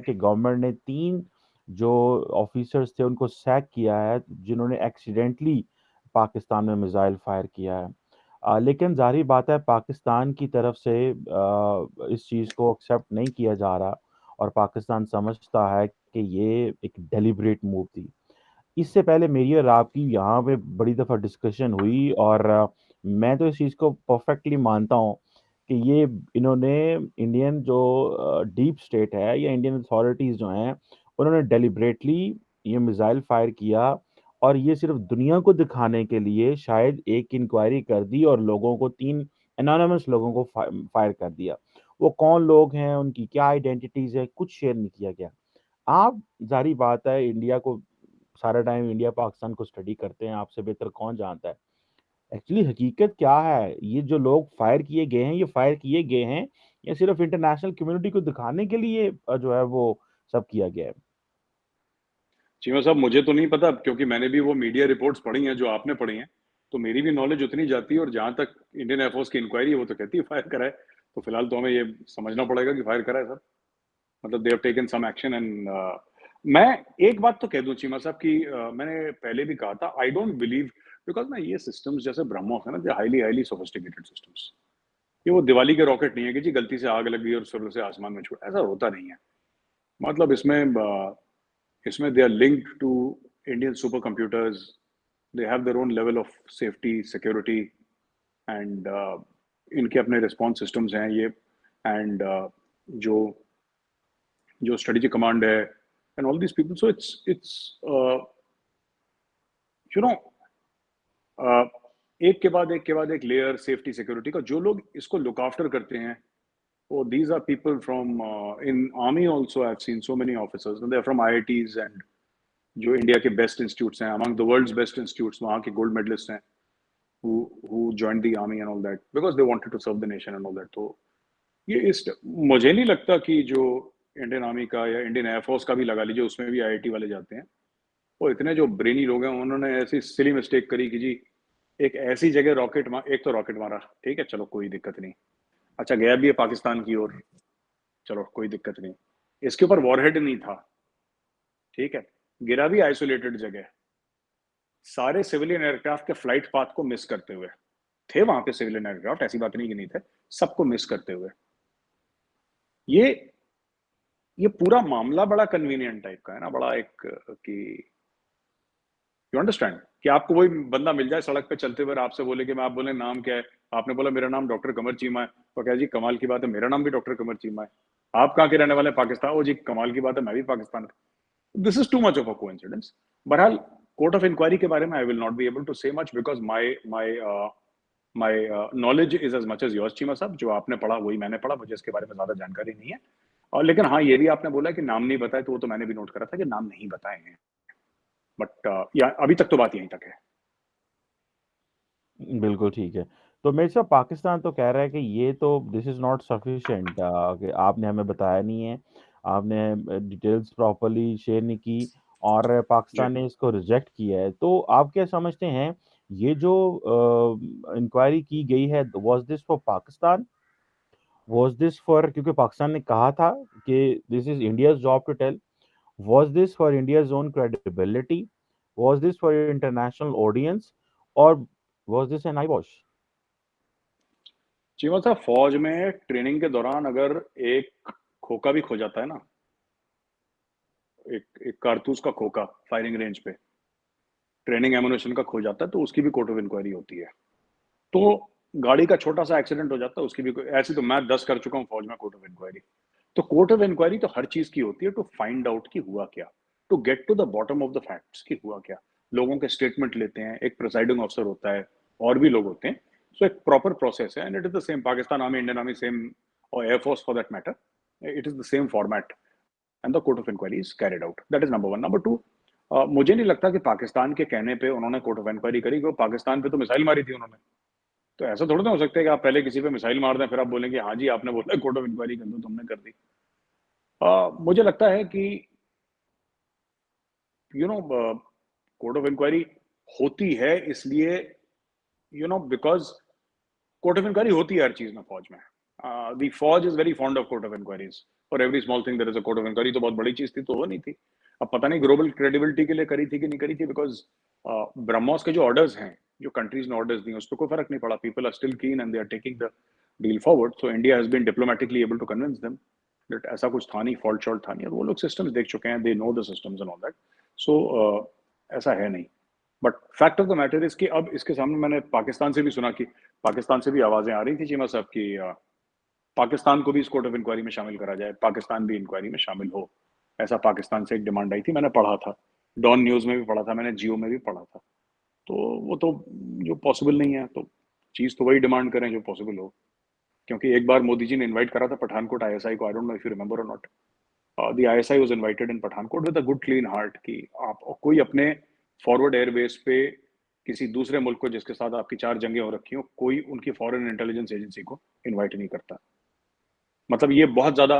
कि गवर्नमेंट ने 3 जो ऑफिसर्स थे उनको सैक किया है, जिन्होंने एक्सीडेंटली पाकिस्तान में मिसाइल फायर किया है। लेकिन ज़ाहिर बात है पाकिस्तान की तरफ से इस चीज़ को एक्सेप्ट नहीं किया जा रहा, और पाकिस्तान समझता है कि ये एक डेलिब्रेट मूव थी। इससे पहले मेरी और आपकी यहाँ पे बड़ी दफ़ा डिस्कशन हुई, और मैं तो इस चीज़ को परफेक्टली मानता हूँ कि ये इन्होंने इंडियन जो डीप स्टेट है या इंडियन अथॉरिटीज़ जो हैं, उन्होंने डेलिब्रेटली ये मिसाइल फायर किया, और ये सिर्फ दुनिया को दिखाने के लिए शायद एक इंक्वायरी कर दी और लोगों को 3 एनोनिमस लोगों को फायर कर दिया। वो कौन लोग हैं, उनकी क्या आइडेंटिटीज़ है, कुछ शेयर नहीं किया गया। आप ज़ाहिर बात है इंडिया को सारा टाइम इंडिया पाकिस्तान को स्टडी करते हैं, आपसे बेहतर कौन जानता है एक्चुअली हकीकत क्या है। ये जो लोग फायर किए गए हैं, ये फायर किए गए हैं या सिर्फ इंटरनेशनल कम्युनिटी को दिखाने के लिए जो है वो सब किया गया है। चीमा साहब, मुझे तो नहीं पता क्योंकि मैंने भी वो मीडिया रिपोर्ट्स पढ़ी हैं जो आपने पढ़ी हैं, तो मेरी भी नॉलेज उतनी जाती है। और जहां तक इंडियन एयरफोर्स की इंक्वायरी है वो तो कहती है फायर करा है, तो फिलहाल तो हमें ये समझना पड़ेगा कि फायर करा है सर। मतलब they have taken some action. And मैं एक बात तो कह दूं चीमा साहब कि मैंने पहले भी कहा था, आई डोंट बिलीव, बिकॉज ना ये सिस्टम्स जैसे ब्रह्मोस है ना, दे हाईली हाईली सोफिस्टिकेटेड सिस्टम्स। ये वो दिवाली के रॉकेट नहीं है कि जी गलती से आग लग गई और सुबह से आसमान में छूट, ऐसा होता नहीं है। मतलब इसमें they are linked to Indian super computers, they have their own level of safety security, and इनके अपने रिस्पॉन्स सिस्टम्स हैं ये। एंड जो जो स्ट्रेटेजी कमांड है and all these people, so it's you know एक के बाद एक लेयर सेफ्टी सिक्योरिटी का जो लोग इसको लुक आफ्टर करते हैं, oh, these are people from in army also. I've seen so many officers and they're from IITs and जो इंडिया के बेस्ट इंस्टीट्यूट्स हैं, among the world's best institutes, वहाँ के गोल्ड मेडलिस्ट हैं, who joined the army and all that because they wanted to serve the nation and all that. तो ये इस मुझे नहीं लगता कि जो इंडियन आर्मी का या इंडियन एयरफोर्स का भी लगा लीजिए, उसमें भी आईआईटी वाले जाते हैं। वो इतने जो ब्रेनी लोग हैं, उन्होंने ऐसी सिली मिस्टेक करी कि जी एक ऐसी जगह एक तो रॉकेट मारा, ठीक है चलो कोई दिक्कत नहीं, अच्छा गया भी है पाकिस्तान की ओर, चलो कोई दिक्कत नहीं, इसके ऊपर वॉरहेड नहीं था, ठीक है, गिरा भी आइसोलेटेड जगह, सारे सिविलियन एयरक्राफ्ट के फ्लाइट पाथ को मिस करते हुए, थे वहां पे सिविलियन एयरक्राफ्ट, ऐसी बात नहीं कि नहीं थे, सबको मिस करते हुए। ये ये पूरा मामला बड़ा कन्वीनियंट टाइप का है ना, बड़ा एक कि यू अंडरस्टैंड कि आपको वही बंदा मिल जाए सड़क पे चलते हुए, आपसे बोले कि मैं, आप बोले नाम क्या है, आपने बोला मेरा नाम डॉक्टर कमर चीमा है, तो क्या जी कमाल की बात है, मेरा नाम भी डॉक्टर कमर चीमा है। आप कहाँ के रहने वाले हैं? पाकिस्तान। ओ जी कमाल की बात है, मैं भी पाकिस्तान का। This is too much of a coincidence. बहरहाल कोर्ट ऑफ इंक्वायरी के बारे में I will not be able to say much because my my my knowledge is as much as yours Cheema साहब। जो आपने पढ़ा वही मैंने पढ़ा, मुझे इसके बारे में ज्यादा जानकारी नहीं है। और लेकिन हाँ, ये भी आपने बोला कि नाम नहीं बताए, तो वो तो मैंने भी नोट करा था कि नाम नहीं बताए हैं, बट या अभी तक तो बात यहीं तक है। बिल्कुल ठीक है। तो मेरे साथ पाकिस्तान तो कह रहा है कि ये तो दिस इज़ नॉट सफिशिएंट, कि आपने हमें बताया नहीं है, आपने डिटेल्स प्रॉपर्ली शेयर नहीं की, और जी पाकिस्तान ने इसको रिजेक्ट किया है। तो आप क्या समझते हैं, ये जो इंक्वायरी की गई है, was this for Pakistan, was this for, क्योंकि पाकिस्तान ने कहा था कि this is India's job to tell, was this for India's own credibility, was this for international audience, और was this an eye wash? Cheema साहब, फौज में ट्रेनिंग के दौरान अगर एक खोखा भी खो जाता है ना, एक कारतूस का खोखा फायरिंग रेंज पे ट्रेनिंग एमुनेशन का खो जाता है, तो उसकी भी कोर्ट ऑफ इंक्वायरी होती है। तो गाड़ी का छोटा सा एक्सीडेंट हो जाता है, उसकी भी ऐसी तो मैं 10 कर चुका हूँ फौज में कोर्ट ऑफ इंक्वायरी। तो कोर्ट ऑफ इंक्वायरी तो हर चीज की होती है टू फाइंड आउट कि हुआ क्या, to get to the bottom of the facts कि हुआ क्या। लोगों के स्टेटमेंट लेते हैं, एक प्रिसाइडिंग ऑफिसर होता है और भी लोग होते हैं। सो एक प्रॉपर प्रोसेस है, and it is the same Pakistan army, Indian army same, और airforce for that matter, it is the same format and the court of inquiry is carried out. That is number one. Number two, मुझे नहीं लगता कि पाकिस्तान के कहने पे उन्होंने court of inquiry करी, क्योंकि पाकिस्तान पे तो मिसाइल मारी थी उन्होंने। तो ऐसा थोड़ा ना हो सकता है कि आप पहले किसी पे मिसाइल मार दें फिर आप बोलेंगे हाँ जी आपने बोला कोर्ट ऑफ इंक्वायरी कर दो, तुमने कर दी। मुझे लगता है कि you know court of inquiry होती है इसलिए, बिकॉज कोर्ट ऑफ इंक्वायरी होती है हर चीज में फौज में। द फौज is very fond of court of inquiries. और every small thing there is a court of inquiry, तो बहुत बड़ी चीज थी तो वो नहीं थी। अब पता नहीं ग्लोबल क्रेडिबिलिटी के लिए करी थी कि नहीं करी थी, बिकॉज ब्रह्मोस के जो ऑर्डर्स हैं, जो कंट्रीज ने ऑर्डर्स दिए, उस पर कोई फर्क नहीं पड़ा। People are still keen and they are taking the deal forward. So India has been diplomatically able to convince them that ऐसा कुछ था नहीं, फॉल्ट शॉल्ट था नहीं, और वो लोग सिस्टम्स देख चुके हैं, they know the systems and all that. So ऐसा है नहीं। But fact of the matter is कि अब इसके सामने मैंने पाकिस्तान से भी सुना कि पाकिस्तान से भी आवाजें आ रही थी चीमा साहब की पाकिस्तान को भी इस कोर्ट ऑफ इंक्वायरी में शामिल करा जाए, पाकिस्तान भी इंक्वायरी में शामिल हो, ऐसा पाकिस्तान से एक डिमांड आई थी। मैंने पढ़ा था, डॉन न्यूज में भी पढ़ा था, मैंने जियो में भी पढ़ा था। तो वो तो जो पॉसिबल नहीं है, तो चीज तो वही डिमांड करें जो पॉसिबल हो। क्योंकि एक बार मोदी जी ने इनवाइट करा था पठानकोट आईएसआई को, I don't know if you remember और not. The ISI was invited in Pathankot with a good clean heart कि आप कोई अपने फॉरवर्ड एयरबेस पे किसी दूसरे मुल्क को जिसके साथ आपकी 4 जंगें हो रखी हो, कोई उनकी फॉरेन इंटेलिजेंस एजेंसी को इन्वाइट नहीं करता। मतलब ये बहुत ज्यादा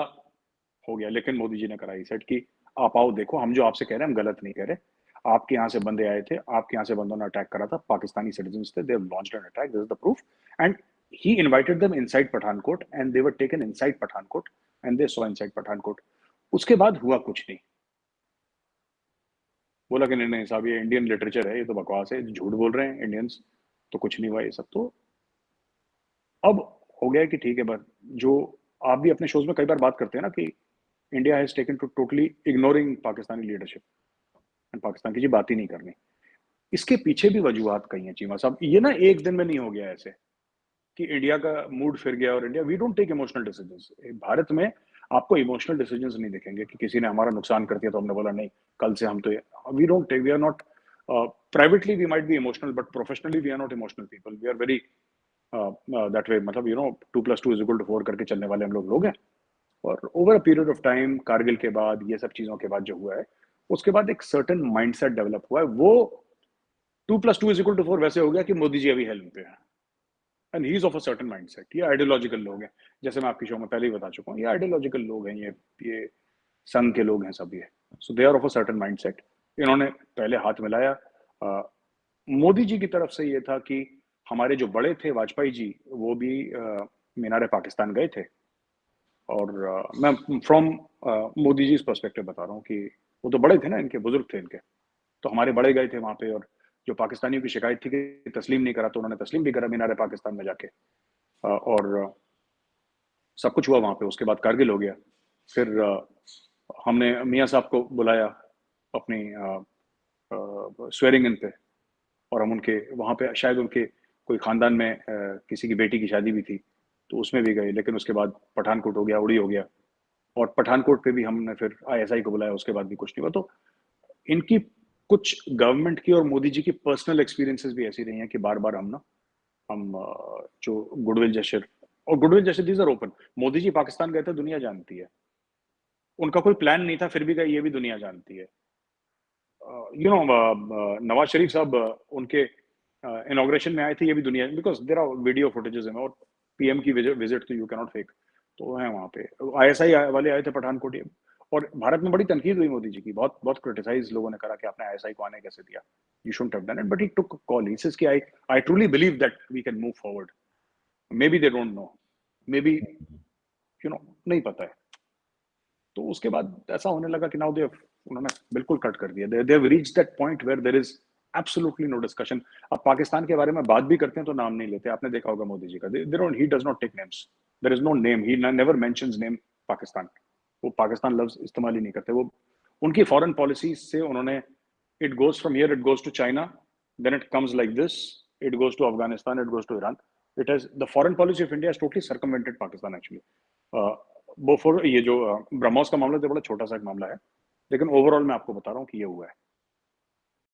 हो गया। लेकिन मोदी जी ने कराई सेट कि आप आओ देखो, हम जो आपसे कह रहे हैं हम गलत नहीं कह रहे। आपके यहाँ से बंदे आए थे, आपके यहाँ से बंदों ने अटैक करा था, पाकिस्तानी सिटीजंस थे, they have launched an attack, this is the proof. And he invited them inside Pathankot and they were taken inside Pathankot and they saw inside Pathankot. उसके बाद हुआ कुछ नहीं। बोला कि नहीं नहीं साहब, ये इंडियन लिटरेचर है, ये तो बकवास है, झूठ बोल रहे हैं इंडियंस, तो कुछ नहीं हुआ ये सब। तो अब हो गया कि ठीक है, बस जो आप भी अपने शोज में कई बार बात करते हैं ना कि India has taken to totally ignoring Pakistani leadership and Pakistan की जी बात ही नहीं करनी। इसके पीछे भी वजूहत कही हैं चीमा साहब। ये ना एक दिन में नहीं हो गया ऐसे कि इंडिया का मूड फिर गया और India, we don't take emotional decisions. Bharat में आपको इमोशनल डिसीजंस नहीं दिखेंगे कि किसी ने हमारा नुकसान कर दिया तो हमने बोला नहीं कल से हम तो, we don't take, we are not privately we might be emotional but professionally we are not emotional people, we are very that way. मतलब 2+2=4 करके चलने वाले हम लोग हैं। और over a period of time, Kargil के बाद, ये सब चीजों के बाद जो हुआ है, उसके बाद एक सर्टन माइंडसेट डेवलप हुआ है। वो 2+2=4 वैसे हो गया कि मोदी जी अभी हेल्म पे है and he is of a certain mindset. ये आइडियोलॉजिकल लोग हैं, जैसे मैं आपकी शो में पहले ही बता चुका हूँ, ये आइडियोलॉजिकल लोग हैं, ये संघ के लोग हैं सब ये। So they are of a certain mindset. इन्होंने पहले हाथ मिलाया। मोदी जी की तरफ से ये था कि हमारे जो बड़े थे वाजपेयी जी, वो भी मीनार पाकिस्तान गए थे। और मैं फ्रॉम मोदी जी पर्सपेक्टिव बता रहा हूँ कि वो तो बड़े थे ना, इनके बुजुर्ग थे इनके, तो हमारे बड़े गए थे वहां पे। और जो पाकिस्तानियों की शिकायत थी कि तस्लीम नहीं करा, तो उन्होंने तस्लीम भी करा मीनार पाकिस्तान में जाके। और सब कुछ हुआ वहां पे। उसके बाद कारगिल हो गया। फिर हमने मियाँ साहब को बुलाया अपनी स्वेरिंग इन पे, और हम उनके वहां पे, शायद उनके कोई खानदान में किसी की बेटी की शादी भी थी, तो उसमें भी गए। लेकिन उसके बाद पठानकोट हो गया, उड़ी हो गया, और पठानकोट पे भी हमने फिर आईएसआई को बुलाया, उसके बाद भी कुछ नहीं हुआ। तो इनकी कुछ गवर्नमेंट की और मोदी जी की पर्सनल एक्सपीरियंसेस भी ऐसी रही हैं कि बार बार हम जो गुडविल जेस्चर, और goodwill gesture these are open. Modi ji Pakistan गए थे, दुनिया जानती है। उनका कोई प्लान नहीं था, फिर भी गए, ये भी दुनिया जानती है। नवाज शरीफ साहब उनके इनॉग्रेशन में आए थे, ये भी दुनिया, because there are video footages हैं। और पीएम की विजिट तो यू कैन नॉट फेक, तो है वहाँ पे। आईएसआई वाले आए थे पठानकोट। और भारत में बड़ी तनकीद हुई मोदी जी की, बहुत बहुत क्रिटिसाइज लोगों ने करा कि आपने आईएसआई को आने कैसे दिया, you shouldn't have done it, but he took call. He says कि I truly believe that we can move forward. Maybe they don't know, maybe नहीं पता है। तो उसके बाद ऐसा होने लगा कि नाउ दे, उन्होंने बिल्कुल कट कर दिया। They have reached that point where there is absolutely no discussion. अब पाकिस्तान के बारे में बात भी करते हैं तो नाम नहीं लेते। आपने देखा होगा मोदी जी का, he does not take names, there is no name, he never mentions name Pakistan. वो पाकिस्तान लफ्ज इस्तेमाल ही नहीं करते। वो उनकी फॉरेन पॉलिसी से उन्होंने, it goes from here, it goes to China, then it comes like this, it goes to Afghanistan, it goes to Iran. It has, the foreign policy of India has totally circumvented Pakistan actually. Bofors, ये जो ब्रह्मोस का मामला तो बड़ा छोटा सा एक मामला है, लेकिन ओवरऑल मैं आपको बता रहा हूँ कि ये हुआ है।